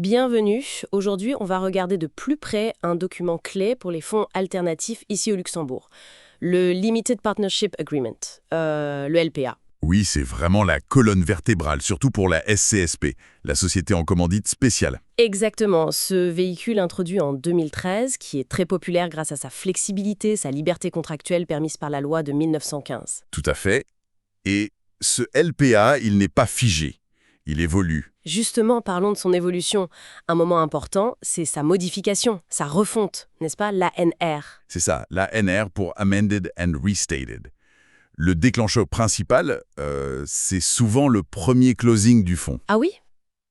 Bienvenue. Aujourd'hui, on va regarder de plus près un document clé pour les fonds alternatifs ici au Luxembourg. Le Limited Partnership Agreement, le LPA. Oui, c'est vraiment la colonne vertébrale, surtout pour la SCSP, la société en commandite spéciale. Exactement, ce véhicule introduit en 2013, qui est très populaire grâce à sa flexibilité, sa liberté contractuelle permise par la loi de 1915. Tout à fait. Et ce LPA, il n'est pas figé. Il évolue. Justement, parlons de son évolution. Un moment important, c'est sa modification, sa refonte, n'est-ce pas, l'ANR. C'est ça, la NR pour Amended and Restated. Le déclencheur principal, c'est souvent le premier closing du fonds. Ah oui?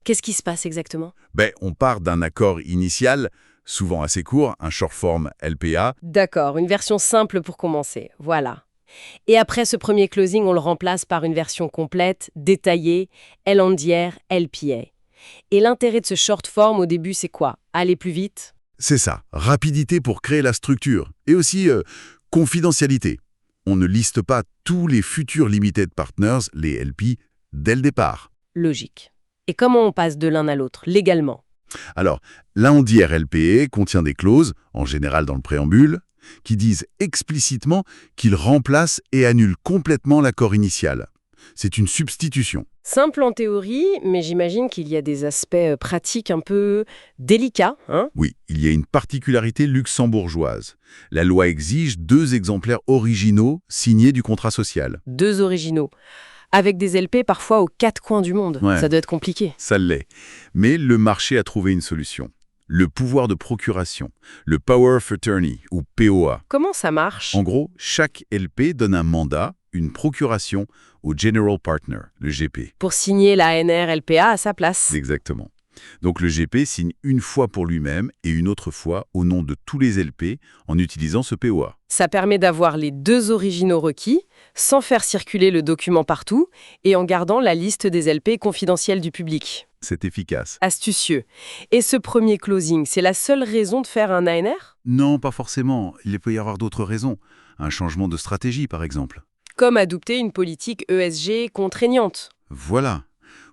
Qu'est-ce qui se passe exactement? On part d'un accord initial, souvent assez court, un short form LPA. D'accord, une version simple pour commencer, voilà. Et après ce premier closing, on le remplace par une version complète, détaillée, L entière, LPA. Et l'intérêt de ce short form au début, c'est quoi? Aller plus vite? C'est ça, rapidité pour créer la structure. Et aussi confidentialité. On ne liste pas tous les futurs limited partners, les LP, dès le départ. Logique. Et comment on passe de l'un à l'autre, légalement? Alors, l'indière LPA contient des clauses, en général dans le préambule, qui disent explicitement qu'ils remplacent et annulent complètement l'accord initial. C'est une substitution. Simple en théorie, mais j'imagine qu'il y a des aspects pratiques un peu délicats, hein? Oui, il y a une particularité luxembourgeoise. La loi exige 2 exemplaires originaux signés du contrat social. 2 originaux. Avec des LP parfois aux 4 coins du monde. Ouais. Ça doit être compliqué. Ça l'est. Mais le marché a trouvé une solution. Le pouvoir de procuration, le Power of Attorney, ou POA. Comment ça marche? En gros, chaque LP donne un mandat, une procuration, au General Partner, le GP. Pour signer la ANR LPA à sa place. Exactement. Donc le GP signe une fois pour lui-même et une autre fois au nom de tous les LP en utilisant ce POA. Ça permet d'avoir les 2 originaux requis, sans faire circuler le document partout, et en gardant la liste des LP confidentielle du public. C'est efficace. Astucieux. Et ce premier closing, c'est la seule raison de faire un ANR? Non, pas forcément. Il peut y avoir d'autres raisons. Un changement de stratégie, par exemple. Comme adopter une politique ESG contraignante. Voilà.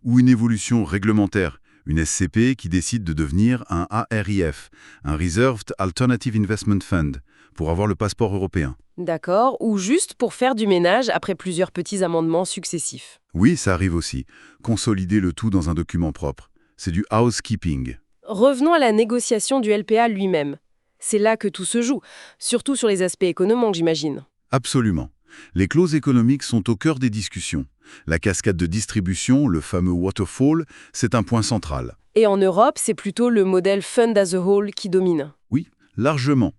Ou une évolution réglementaire. Une SCP qui décide de devenir un ARIF, un Reserved Alternative Investment Fund, pour avoir le passeport européen. D'accord, ou juste pour faire du ménage après plusieurs petits amendements successifs. Oui, ça arrive aussi. Consolider le tout dans un document propre. C'est du housekeeping. Revenons à la négociation du LPA lui-même. C'est là que tout se joue, surtout sur les aspects économiques, j'imagine. Absolument. Les clauses économiques sont au cœur des discussions. La cascade de distribution, le fameux waterfall, c'est un point central. Et en Europe, c'est plutôt le modèle fund as a whole qui domine. Oui, largement.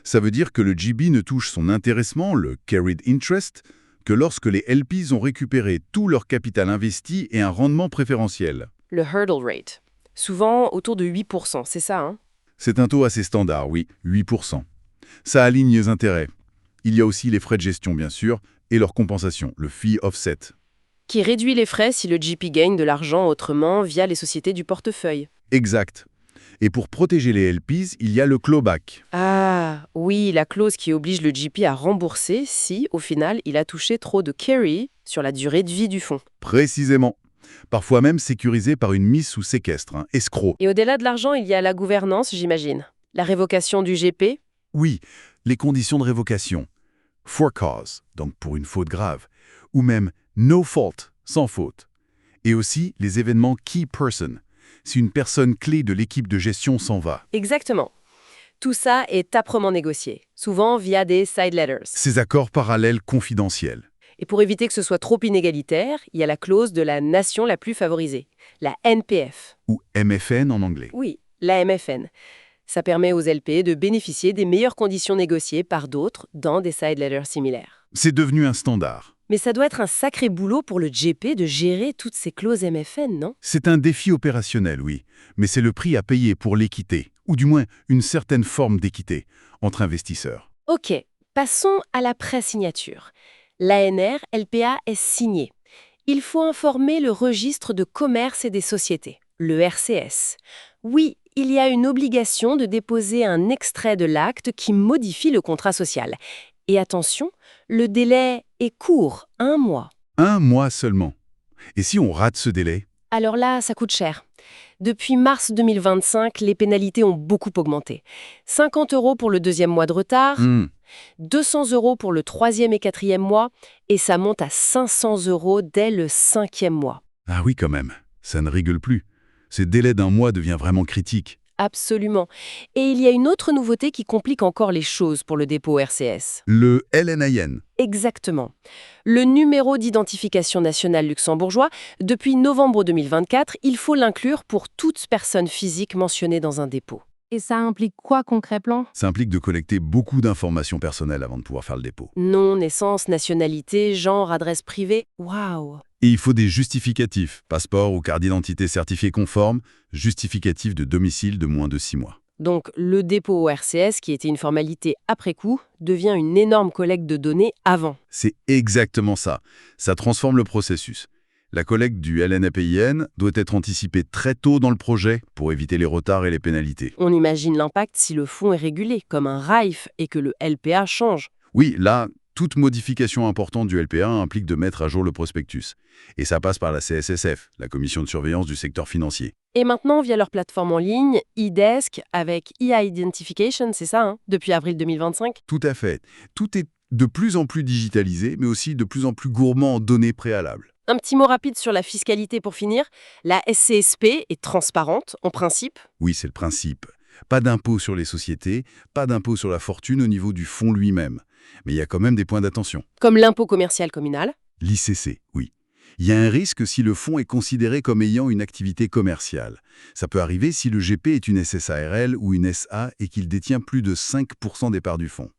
Ça veut dire que le GB ne touche son intéressement, le carried interest, que lorsque les LPs ont récupéré tout leur capital investi et un rendement préférentiel. Le hurdle rate. Souvent autour de 8%, c'est ça, hein? C'est un taux assez standard, oui, 8%. Ça aligne les intérêts. Il y a aussi les frais de gestion, bien sûr, et leur compensation, le fee offset. Qui réduit les frais si le GP gagne de l'argent autrement via les sociétés du portefeuille. Exact. Et pour protéger les LPs, il y a le clawback. Ah, oui, la clause qui oblige le GP à rembourser si, au final, il a touché trop de carry sur la durée de vie du fonds. Précisément. Parfois même sécurisé par une mise sous séquestre, escroc. Et au-delà de l'argent, il y a la gouvernance, j'imagine. La révocation du GP. Oui, les conditions de révocation. For cause, donc pour une faute grave. Ou même no fault, sans faute. Et aussi les événements key person, si une personne clé de l'équipe de gestion s'en va. Exactement. Tout ça est âprement négocié, souvent via des side letters. Ces accords parallèles confidentiels. Et pour éviter que ce soit trop inégalitaire, il y a la clause de la nation la plus favorisée, la NPF. Ou MFN en anglais. Oui, la MFN. Ça permet aux LP de bénéficier des meilleures conditions négociées par d'autres dans des side letters similaires. C'est devenu un standard. Mais ça doit être un sacré boulot pour le GP de gérer toutes ces clauses MFN, non? C'est un défi opérationnel, oui, mais c'est le prix à payer pour l'équité, ou du moins une certaine forme d'équité, entre investisseurs. Ok, passons à la pré-signature. L'ANR LPA est signée. Il faut informer le registre de commerce et des sociétés, le RCS. Oui, il y a une obligation de déposer un extrait de l'acte qui modifie le contrat social. Et attention, le délai est court, 1 mois. 1 mois seulement. Et si on rate ce délai? Alors là, ça coûte cher. Depuis mars 2025, les pénalités ont beaucoup augmenté. 50 € pour le deuxième mois de retard, 200 € pour le troisième et quatrième mois, et ça monte à 500 € dès le cinquième mois. Ah oui, quand même, ça ne rigole plus. Ce délai d'un mois devient vraiment critique. Absolument. Et il y a une autre nouveauté qui complique encore les choses pour le dépôt RCS. Le LNIN. Exactement. Le numéro d'identification nationale luxembourgeois, depuis novembre 2024, il faut l'inclure pour toute personne physique mentionnée dans un dépôt. Et ça implique quoi concrètement? Ça implique de collecter beaucoup d'informations personnelles avant de pouvoir faire le dépôt. Nom, naissance, nationalité, genre, adresse privée. Waouh! Et il faut des justificatifs, passeport ou carte d'identité certifiée conforme, justificatif de domicile de moins de 6 mois. Donc, le dépôt au RCS, qui était une formalité après coup, devient une énorme collecte de données avant. C'est exactement ça. Ça transforme le processus. La collecte du LNAPIN doit être anticipée très tôt dans le projet pour éviter les retards et les pénalités. On imagine l'impact si le fonds est régulé, comme un RAIF, et que le LPA change. Oui, là, toute modification importante du LPA implique de mettre à jour le prospectus. Et ça passe par la CSSF, la Commission de surveillance du secteur financier. Et maintenant, via leur plateforme en ligne, eDesk, avec e-Identification, c'est ça, hein, depuis avril 2025? Tout à fait. Tout est de plus en plus digitalisé, mais aussi de plus en plus gourmand en données préalables. Un petit mot rapide sur la fiscalité pour finir. La SCSP est transparente, en principe. Oui, c'est le principe. Pas d'impôt sur les sociétés, pas d'impôt sur la fortune au niveau du fonds lui-même. Mais il y a quand même des points d'attention. Comme l'impôt commercial communal. L'ICC, oui. Il y a un risque si le fonds est considéré comme ayant une activité commerciale. Ça peut arriver si le GP est une SSARL ou une SA et qu'il détient plus de 5% des parts du fonds.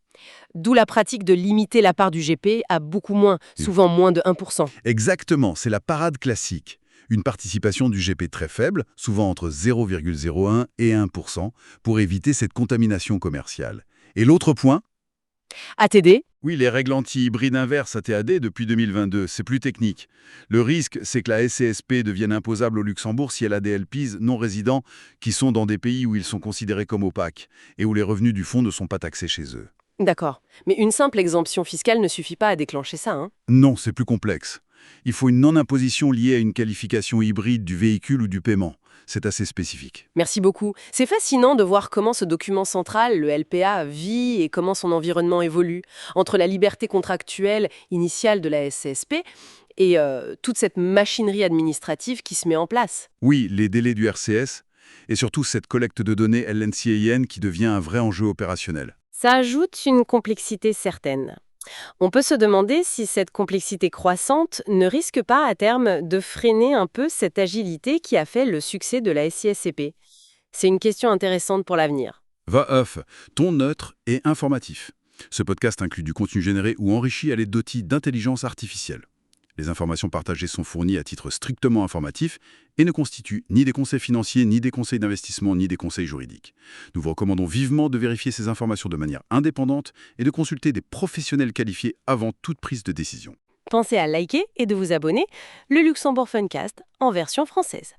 D'où la pratique de limiter la part du GP à beaucoup moins, souvent moins de 1%. Exactement, c'est la parade classique. Une participation du GP très faible, souvent entre 0,01 et 1%, pour éviter cette contamination commerciale. Et l'autre point? ATD. Oui, les règles anti-hybrides inverses ATAD depuis 2022, c'est plus technique. Le risque, c'est que la SCSP devienne imposable au Luxembourg si elle a des LPs non résidents qui sont dans des pays où ils sont considérés comme opaques et où les revenus du fonds ne sont pas taxés chez eux. D'accord. Mais une simple exemption fiscale ne suffit pas à déclencher ça, hein? Non, c'est plus complexe. Il faut une non-imposition liée à une qualification hybride du véhicule ou du paiement. C'est assez spécifique. Merci beaucoup. C'est fascinant de voir comment ce document central, le LPA, vit et comment son environnement évolue. Entre la liberté contractuelle initiale de la SCSP et toute cette machinerie administrative qui se met en place. Oui, les délais du RCS et surtout cette collecte de données LNCAIN qui devient un vrai enjeu opérationnel. Ça ajoute une complexité certaine. On peut se demander si cette complexité croissante ne risque pas à terme de freiner un peu cette agilité qui a fait le succès de la SISCP. C'est une question intéressante pour l'avenir. VAF, ton neutre et informatif. Ce podcast inclut du contenu généré ou enrichi à l'aide d'outils d'intelligence artificielle. Les informations partagées sont fournies à titre strictement informatif et ne constituent ni des conseils financiers, ni des conseils d'investissement, ni des conseils juridiques. Nous vous recommandons vivement de vérifier ces informations de manière indépendante et de consulter des professionnels qualifiés avant toute prise de décision. Pensez à liker et de vous abonner, le Luxembourg Funcast en version française.